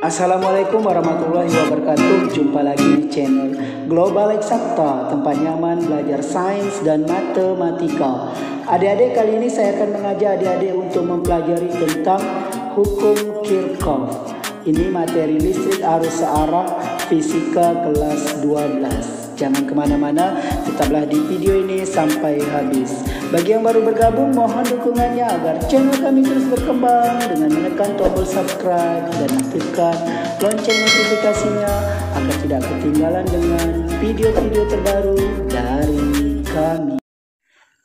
Assalamualaikum warahmatullahi wabarakatuh. Jumpa lagi di channel Global Eksakta, tempat nyaman belajar sains dan matematika. Adik-adik, kali ini saya akan mengajak adik-adik untuk mempelajari tentang hukum Kirchhoff. Ini materi listrik arus searah fisika kelas 12. Jangan kemana-mana, tetaplah di video ini sampai habis. Bagi yang baru bergabung, mohon dukungannya agar channel kami terus berkembang dengan menekan tombol subscribe dan aktifkan lonceng notifikasinya agar tidak ketinggalan dengan video-video terbaru dari kami.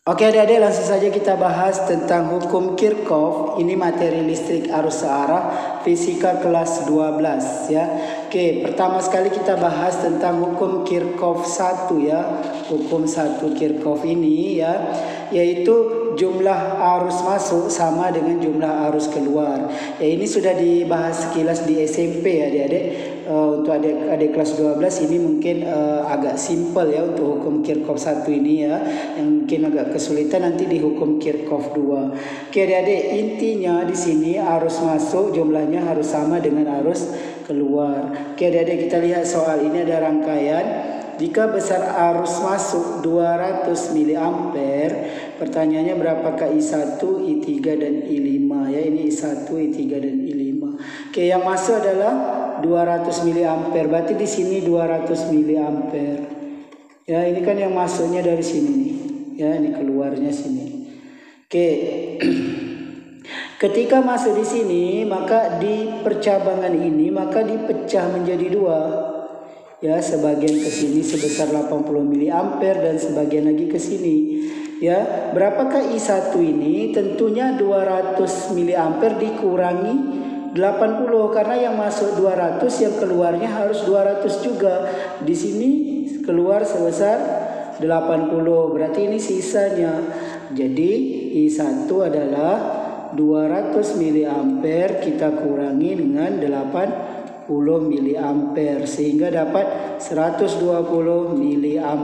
Oke adik-adik, langsung saja kita bahas tentang hukum Kirchhoff. Ini materi listrik arus searah fisika kelas 12 ya. Oke, pertama sekali kita bahas tentang hukum Kirchhoff 1 ya. Hukum 1 Kirchhoff ini ya, yaitu jumlah arus masuk sama dengan jumlah arus keluar. Ya, ini sudah dibahas sekilas di SMP ya adik-adik. Untuk adik-adik kelas 12 ini mungkin agak simpel ya untuk hukum Kirchhoff 1 ini ya. Yang mungkin agak kesulitan nanti di hukum Kirchhoff 2. Oke adik-adik, intinya di sini arus masuk jumlahnya harus sama dengan arus keluar. Oke adik-adik, kita lihat soal ini ada rangkaian. Jika besar arus masuk 200 mA, pertanyaannya berapakah I1, I3 dan I5 ya. Ini I1, I3 dan I5. Oke, yang masuk adalah 200 mA. Berarti di sini 200 mA. Ya, ini kan yang masuknya dari sini nih. Ya, ini keluarnya sini. Oke. Ketika masuk di sini, maka di percabangan ini maka dipecah menjadi dua. Ya, sebagian ke sini sebesar 80 mA dan sebagian lagi ke sini. Ya, berapakah I1 ini? Tentunya 200 mA dikurangi 80 karena yang masuk 200, yang keluarnya harus 200 juga. Di sini keluar sebesar 80. Berarti ini sisanya. Jadi I1 adalah 200 mA kita kurangi dengan 80 mA sehingga dapat 120 mA.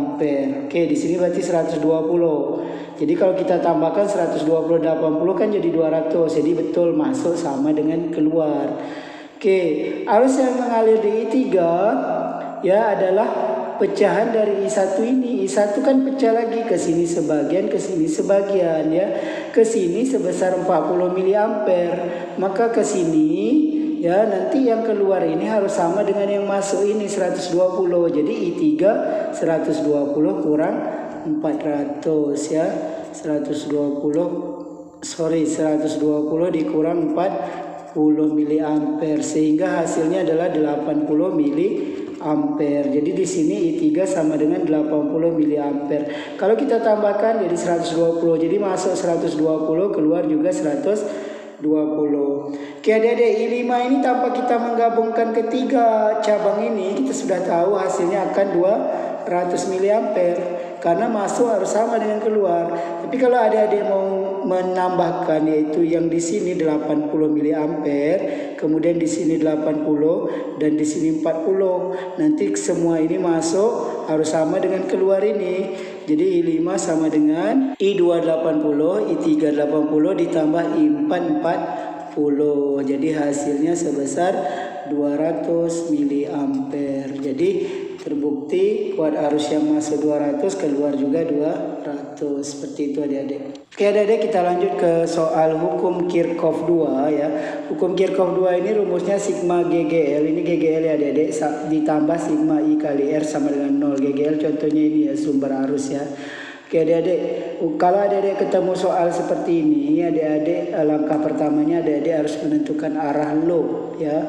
Oke, di sini berarti 120. Jadi kalau kita tambahkan 120 80 kan jadi 200. Jadi betul masuk sama dengan keluar. Oke, arus yang mengalir di I3 ya adalah pecahan dari I1 ini. I1 kan pecah lagi ke sini sebagian, ke sini sebagian ya. Ke sini sebesar 40 mA. Maka ke sini ya, nanti yang keluar ini harus sama dengan yang masuk ini 120. Jadi I3 120 kurang 400 ya. 120 dikurang 40 mA sehingga hasilnya adalah 80 mA. Jadi di sini I3 sama dengan 80 mA. Kalau kita tambahkan jadi 120. Jadi masuk 120, keluar juga 120. Oke adik-adik, I5 ini tanpa kita menggabungkan ketiga cabang ini, kita sudah tahu hasilnya akan 200 mA karena masuk harus sama dengan keluar. Tapi kalau adik-adik mau menambahkan, yaitu yang di sini 80 mA, kemudian di sini 80 dan di sini 40, nanti semua ini masuk harus sama dengan keluar ini. Jadi I5 sama dengan I2 80, I3 80 ditambah I4 40. Jadi hasilnya sebesar 200 mA. Jadi terbukti kuat arus yang masuk 200, keluar juga 200. Seperti itu adik-adik. Oke adik-adik, kita lanjut ke soal hukum Kirchhoff 2 ya. Hukum Kirchhoff 2 ini rumusnya sigma GGL. Ini GGL ya adik-adik, ditambah sigma I kali R sama dengan 0. GGL contohnya ini ya, sumber arus ya. Oke adik-adik, kalau adik-adik ketemu soal seperti ini, adik-adik langkah pertamanya adik-adik harus menentukan arah loop ya.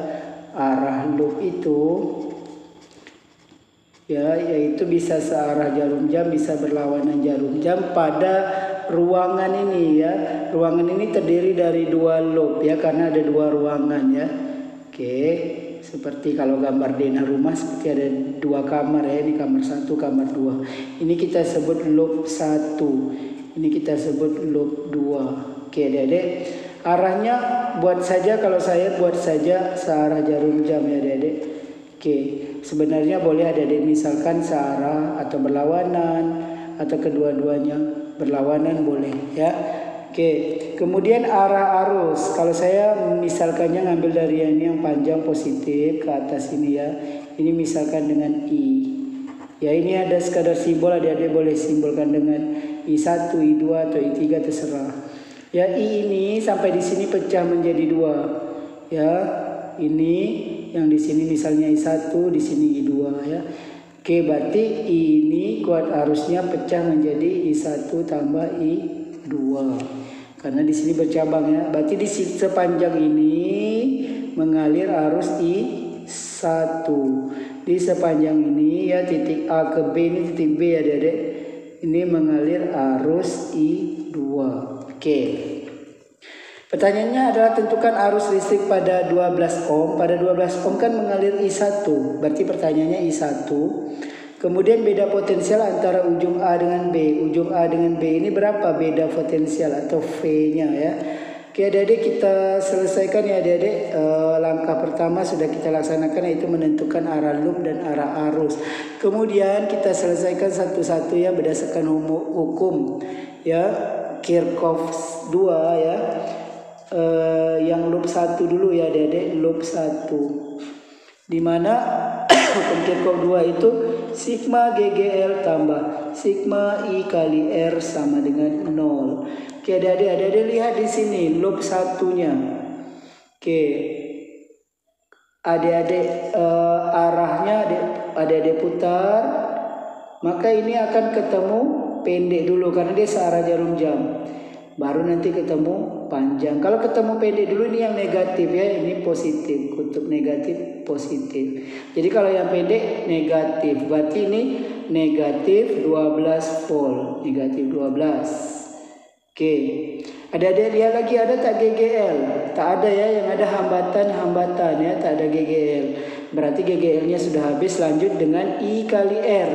Arah loop itu ya, yaitu bisa searah jarum jam, bisa berlawanan jarum jam pada ruangan ini ya. Ruangan ini terdiri dari dua loop ya, karena ada dua ruangan ya. Oke, seperti kalau gambar denah rumah seperti ada dua kamar ya. Ini kamar 1, kamar 2. Ini kita sebut loop 1. Ini kita sebut loop 2. Oke adik-adik, arahnya kalau saya buat saja searah jarum jam ya adik-adik. Oke, sebenarnya boleh adik-adik misalkan searah atau berlawanan atau kedua-duanya berlawanan boleh ya. Oke, kemudian arah arus. Kalau saya misalkannya ngambil dari yang panjang positif ke atas ini ya. Ini misalkan dengan I. Ya ini ada sekadar simbol, adik-adik boleh simbolkan dengan I1, I2 atau I3 terserah. Ya I ini sampai di sini pecah menjadi 2. Ya, ini yang di sini misalnya I1, di sini I2 ya. Oke, berarti I ini kuat arusnya pecah menjadi I1 tambah I2. Karena di sini bercabang ya. Berarti di sepanjang ini mengalir arus I1. Di sepanjang ini ya titik A ke B ini titik B ya adik-adik. Ini mengalir arus I2. Oke. Pertanyaannya adalah tentukan arus listrik pada 12 ohm. Pada 12 ohm kan mengalir I1. Berarti pertanyaannya I1. Kemudian beda potensial antara ujung A dengan B. Ujung A dengan B ini berapa beda potensial atau V-nya ya. Oke adik-adik kita selesaikan ya adik-adik. Langkah pertama sudah kita laksanakan yaitu menentukan arah loop dan arah arus. Kemudian kita selesaikan satu-satu ya berdasarkan hukum ya Kirchhoff 2 ya. Yang loop 1 dulu ya adik-adik, loop 1. Dimana hukum Kirchhoff 2 itu sigma GGL tambah sigma I kali R sama dengan 0. Oke adik-adik lihat di sini loop satunya. Oke adik-adik arahnya adik-adik putar, maka ini akan ketemu pendek dulu karena dia searah jarum jam. Baru nanti ketemu panjang. Kalau ketemu pendek dulu ini yang negatif ya, ini positif, kutub negatif positif. Jadi kalau yang pendek negatif, berarti ini negatif 12 volt, negatif 12. Oke. Ada lihat lagi ada tak GGL? Tak ada ya, yang ada hambatan ya, tak ada GGL. Berarti GGL-nya sudah habis, lanjut dengan I kali R.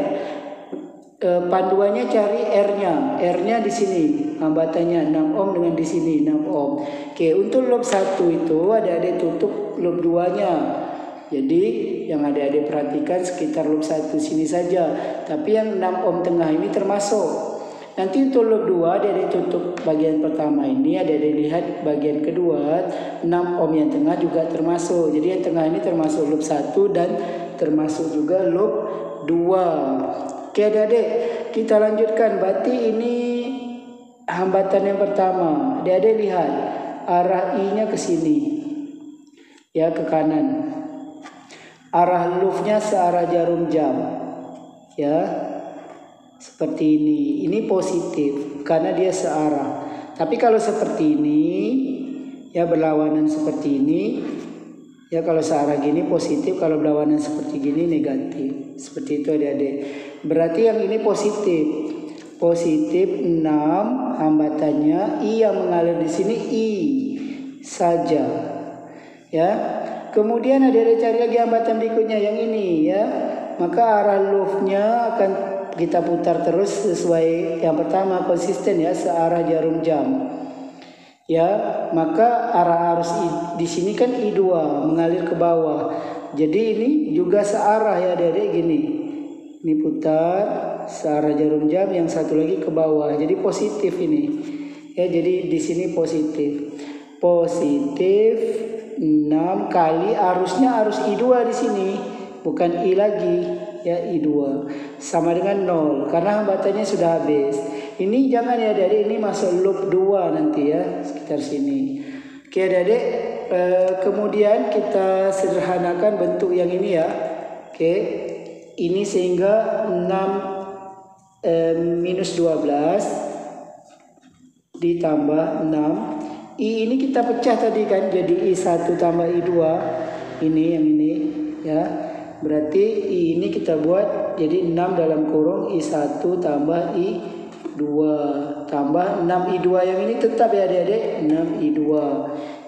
Panduannya cari R-nya. R-nya di sini. Hambatannya 6 ohm dengan di sini 6 ohm. Oke, untuk loop 1 itu adik-adik tutup loop 2-nya. Jadi yang adik-adik perhatikan sekitar loop 1 sini saja. Tapi yang 6 ohm tengah ini termasuk. Nanti untuk loop 2 adik-adik tutup bagian pertama ini, adik-adik lihat bagian kedua 6 ohm yang tengah juga termasuk. Jadi yang tengah ini termasuk loop 1 dan termasuk juga loop 2. Oke adik-adik kita lanjutkan. Berarti ini hambatan yang pertama. Adik-adik lihat arah I-nya ke sini ya, ke kanan. Arah loopnya searah jarum jam ya, seperti ini. Ini positif karena dia searah. Tapi kalau seperti ini ya, berlawanan seperti ini ya, kalau searah gini positif, kalau berlawanan seperti gini negatif. Seperti itu adik-adik. Berarti yang ini positif. Positif 6 hambatannya, I yang mengalir di sini I saja. Ya. Kemudian adik-adik cari lagi hambatan berikutnya yang ini ya. Maka arah loop-nya akan kita putar terus sesuai yang pertama, konsisten ya, searah jarum jam. Ya, maka arah arus di sini kan I2 mengalir ke bawah. Jadi ini juga searah ya adik-adik gini. Ini putar searah jarum jam, yang satu lagi ke bawah. Jadi positif ini. Ya, jadi di sini positif. Positif 6 kali arusnya arus I2 di sini, bukan I lagi ya, I2 sama dengan 0 karena hambatannya sudah habis. Ini jangan ya adik-adik, ini masuk loop 2 nanti ya, sekitar sini. Oke adik-adik, kemudian kita sederhanakan bentuk yang ini ya. Oke, ini sehingga 6 minus 12 ditambah 6. I ini kita pecah tadi kan, jadi I1 tambah I2. Ini yang ini ya. Berarti I ini kita buat jadi 6 dalam kurung I1 tambah I2 tambah 6 I2 yang ini tetap ya adik-adik, 6 I2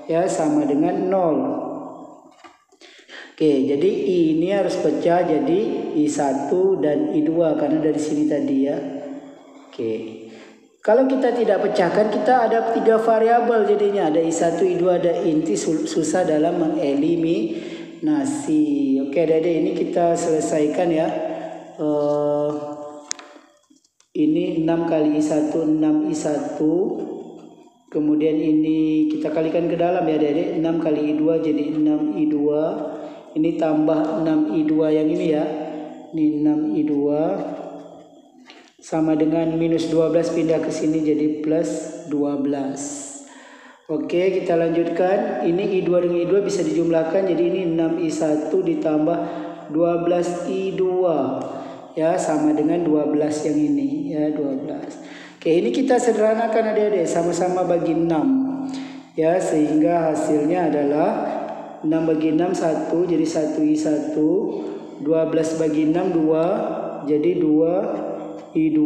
ya sama dengan 0. Oke, jadi I ini harus pecah jadi I1 dan I2 karena dari sini tadi ya. Oke. Kalau kita tidak pecahkan, kita ada 3 variabel jadinya, ada I1, I2, ada inti, susah dalam mengeliminasi. Oke, adik-adik ini kita selesaikan ya. Ini 6 kali I1, 6 I1 Kemudian ini kita kalikan ke dalam ya adik-adik. 6 kali I2 jadi 6I2. Ini tambah 6I2 yang ini ya. Ini 6I2 sama dengan minus 12 pindah ke sini jadi plus 12. Oke, kita lanjutkan. Ini I2 dengan I2 bisa dijumlahkan jadi ini 6I1 ditambah 12I2 ya, sama dengan 12 yang ini ya, 12. Oke, ini kita sederhanakan adik-adik, sama-sama bagi 6 ya, sehingga hasilnya adalah 6 bagi 6 1 jadi 1I1, 12 bagi 6 2 jadi 2I2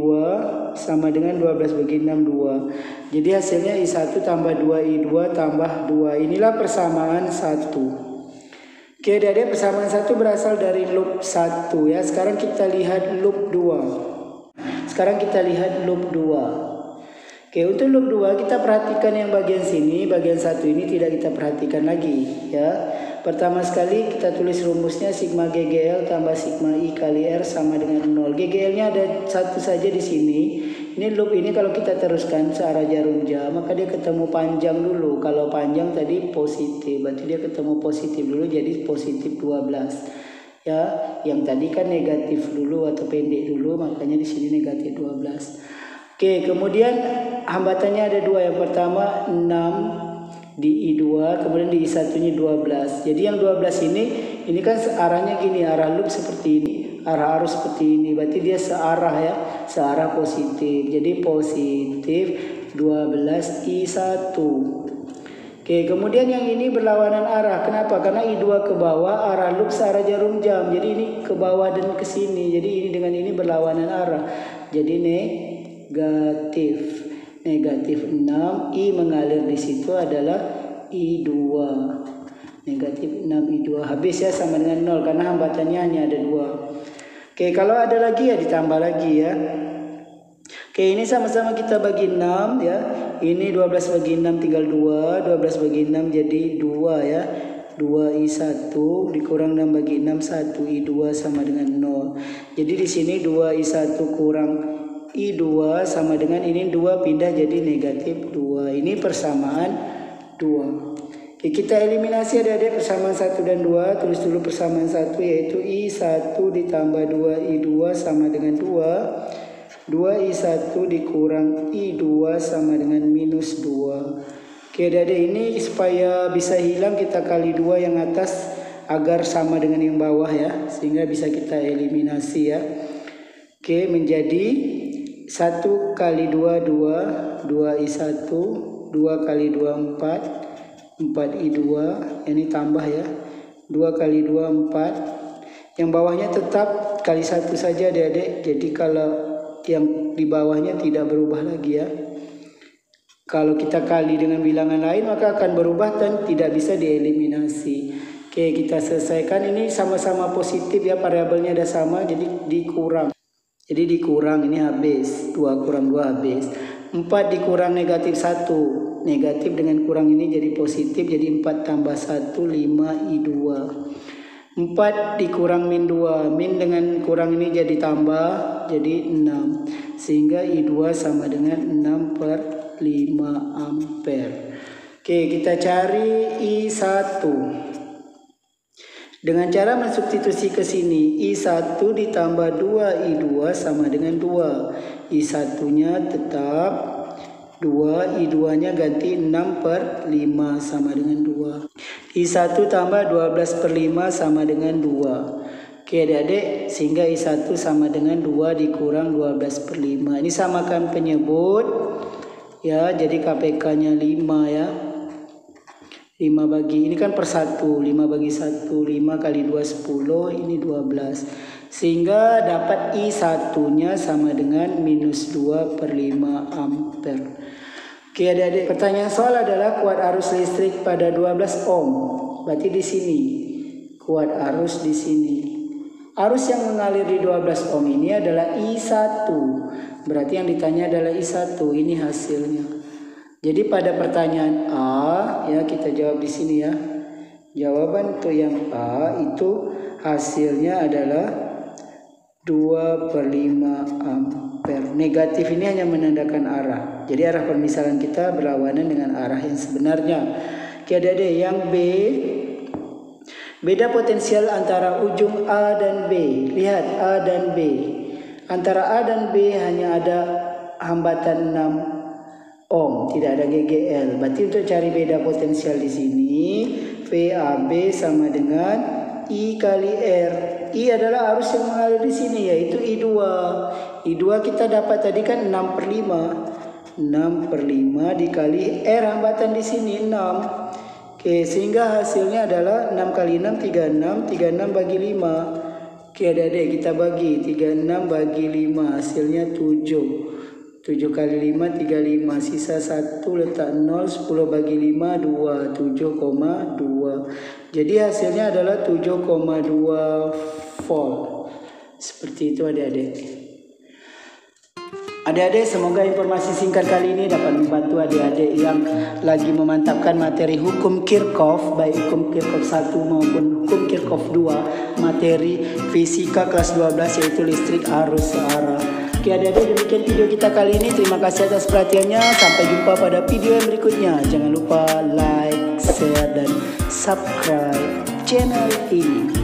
sama dengan 12 bagi 6 2. Jadi hasilnya I1 tambah 2I2 tambah 2. Inilah persamaan 1. Oke, adik-adik, persamaan 1 berasal dari loop 1 ya. Sekarang kita lihat loop 2. Oke, untuk loop 2 kita perhatikan yang bagian sini, bagian 1 ini tidak kita perhatikan lagi ya. Pertama sekali kita tulis rumusnya sigma GGL tambah sigma I kali R sama dengan 0. GGL-nya ada satu saja di sini. Ini loop ini kalau kita teruskan searah jarum jam, maka dia ketemu panjang dulu. Kalau panjang tadi positif, berarti dia ketemu positif dulu jadi positif 12. Ya, yang tadi kan negatif dulu atau pendek dulu, makanya di sini negatif 12. Oke, kemudian hambatannya ada dua. Yang pertama 6 di I2, kemudian di I1-nya 12. Jadi yang 12 ini kan arahnya gini, arah loop seperti ini, arah arus seperti ini. Berarti dia searah ya, searah positif. Jadi positif 12 I1. Oke, kemudian yang ini berlawanan arah. Kenapa? Karena I2 ke bawah, arah loop searah jarum jam. Jadi ini ke bawah dan ke sini. Jadi ini dengan ini berlawanan arah. Jadi negatif 6, I mengalir di situ adalah I2. Negatif 6I2. Habis ya, sama dengan 0 karena hambatannya hanya ada 2. Oke, kalau ada lagi ya ditambah lagi ya. Oke, ini sama-sama kita bagi 6 ya. Ini 12 bagi 6 tinggal 2. 12 bagi 6 jadi 2 ya. 2I1 dikurang 6 bagi 6 1I2 sama dengan 0. Jadi di sini 2I1 kurang I2 sama dengan ini 2 pindah jadi negatif 2. Ini persamaan 2. Oke, kita eliminasi adik-adik persamaan 1 dan 2. Tulis dulu persamaan 1 yaitu I1 ditambah 2I2 sama dengan 2. 2I1 dikurang I2 sama dengan minus 2. Oke adik-adik, ini supaya bisa hilang kita kali 2 yang atas agar sama dengan yang bawah ya, sehingga bisa kita eliminasi ya. Oke, menjadi 1 kali 2 2, 2I1, 2 kali 2 4, 4I2, ini tambah ya, 2 kali 2 4. Yang bawahnya tetap kali 1 saja adik-adik, jadi kalau yang di bawahnya tidak berubah lagi ya. Kalau kita kali dengan bilangan lain maka akan berubah dan tidak bisa dieliminasi. Oke, kita selesaikan. Ini sama-sama positif ya, variabelnya ada sama, jadi dikurang. Jadi dikurang, ini habis. 2 kurang 2 habis. 4 dikurang negatif 1. Negatif dengan kurang ini jadi positif, jadi 4 tambah 1 5I2. 4 dikurang min 2. Min dengan kurang ini jadi tambah, jadi 6. Sehingga I2 sama dengan 6 per 5 ampere. Oke, kita cari I1. Dengan cara mensubstitusi ke sini, I1 ditambah 2I2 sama dengan 2. I1-nya tetap 2, I2-nya ganti 6 per 5 sama dengan 2. I1 tambah 12 per 5 sama dengan 2. Oke adik-adik, sehingga I1 sama dengan 2 dikurang 12 per 5. Ini samakan penyebut ya, jadi KPK-nya 5 ya. 5 bagi, ini kan per 1, 5 bagi 1, 5 kali 2 10, ini 12. Sehingga dapat I1-nya sama dengan minus 2 per 5 ampere. Oke adik-adik, pertanyaan soal adalah kuat arus listrik pada 12 ohm. Berarti di sini, kuat arus di sini. Arus yang mengalir di 12 ohm ini adalah I1. Berarti yang ditanya adalah I1, ini hasilnya. Jadi pada pertanyaan A ya, kita jawab di sini ya. Jawaban untuk yang A itu hasilnya adalah 2 per 5 ampere. ampere. Negatif ini hanya menandakan arah. Jadi arah permisalan kita berlawanan dengan arah yang sebenarnya. Oke, adik-adik, yang B, beda potensial antara ujung A dan B. Lihat A dan B. Antara A dan B hanya ada hambatan 6 ohm, tidak ada GGL. Berarti untuk cari beda potensial di sini, VAB sama dengan I kali R. I adalah arus yang mengalir di sini, yaitu I2. I2 kita dapat tadi kan 6/5. 6/5 dikali R hambatan di sini 6. Oke, sehingga hasilnya adalah 6 kali 6 36, 36 bagi 5. Oke, adik-adik, kita bagi 36 bagi 5, hasilnya 7. 7 kali 5 35, sisa 1 letak 0, 10 bagi 5 2, 7,2. Jadi hasilnya adalah 7,2 volt. Seperti itu adik-adik. Adik-adik, semoga informasi singkat kali ini dapat membantu adik-adik yang lagi memantapkan materi hukum Kirchhoff, baik hukum Kirchhoff 1 maupun hukum Kirchhoff 2, materi fisika kelas 12 yaitu listrik arus searah. Oke adik-adik, demikian video kita kali ini. Terima kasih atas perhatiannya. Sampai jumpa pada video yang berikutnya. Jangan lupa like, share, dan subscribe channel ini.